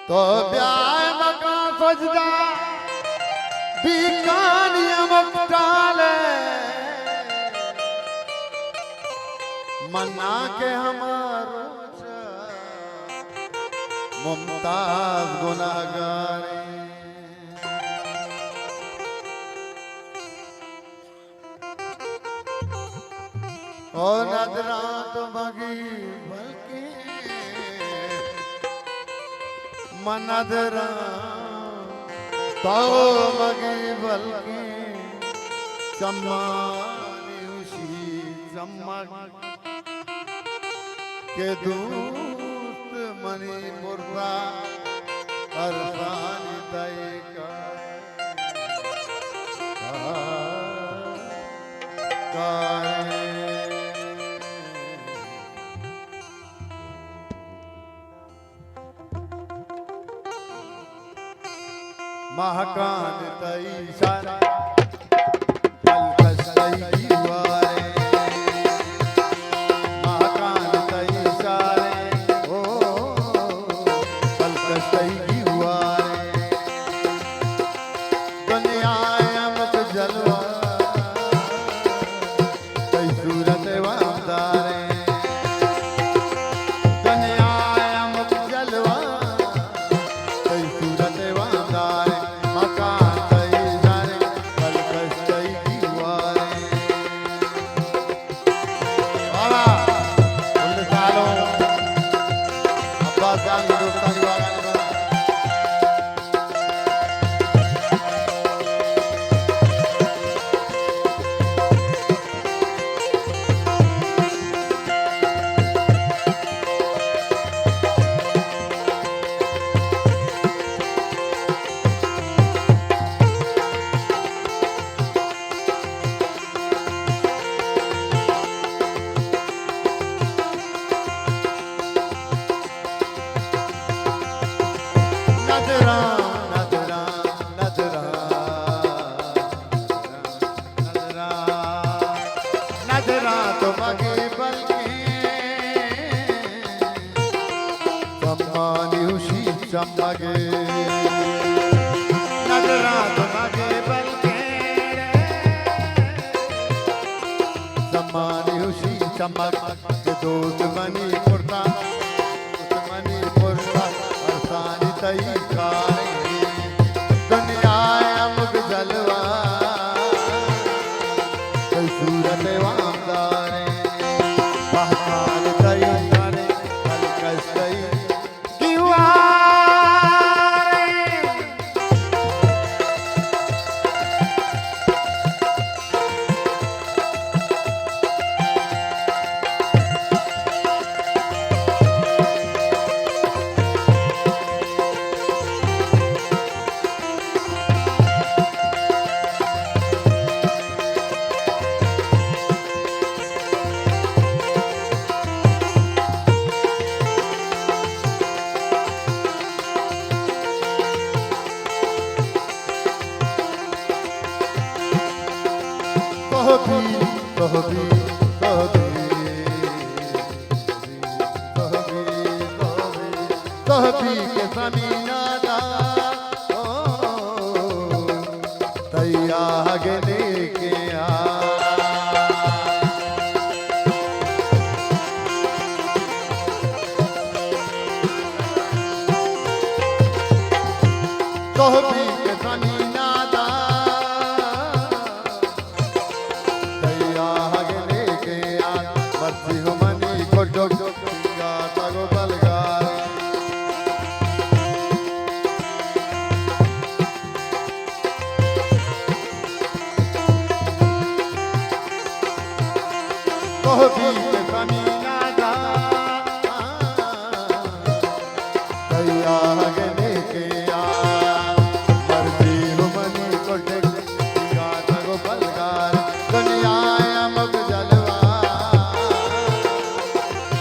तो ब्याह मका सजदा बीकानिया मकटाले मना के हमारो मुमताज गुनाहगार और नजरा तो मगी बल्कि मनदरा तो मगी बल्कि चम्मानी उसी चमक के दूत मनी मुर्दा अरसानी दई का महाकान तई सारा कलकस तई दीवारे महाकान तई सारे ओ कलकस तई दीवारे दुनिया अमक जलवा तई सूरत वामदारे दुनिया अमक जलवा तई सूरत वामदारे चमगे नजरा तुम्हारे बलके समानी उसी चमक के दोस्त मनी पुरता अरसानी तई कारी दुनिया अमुक जलवा कोई सूरत वामदारे महाकाल तई सारे कलकस तई कहबी के समीना दा तैया आगे लेके आ कहबी के समीना दा तैया आगे लेके आ मर्जी हो मनी को डोग गा तगो बलगार कहबी के समीना दा तैया आगे लेके आ मर्जी हो मनी को डोग गा तगो बलगार दुनिया अमक जलवा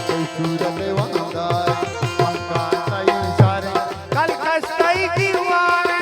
कोई सूरत वामदार महाकाल तई सारे कलकस तई दीवारे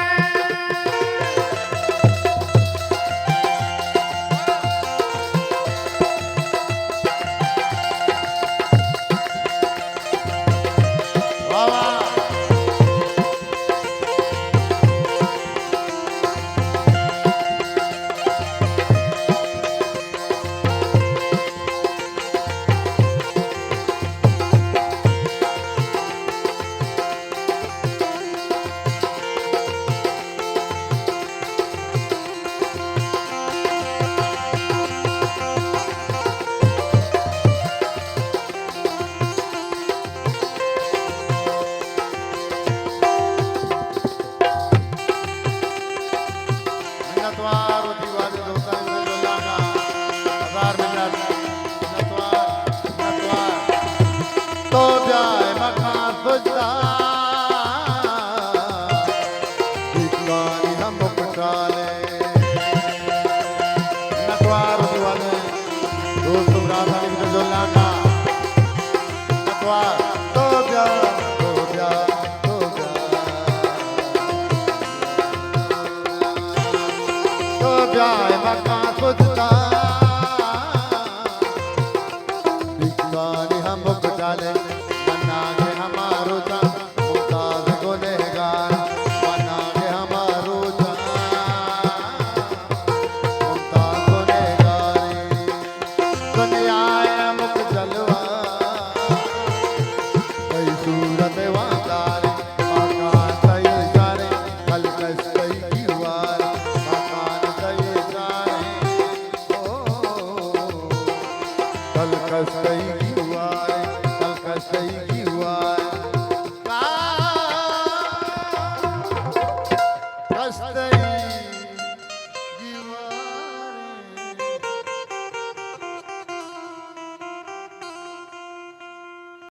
हुआ है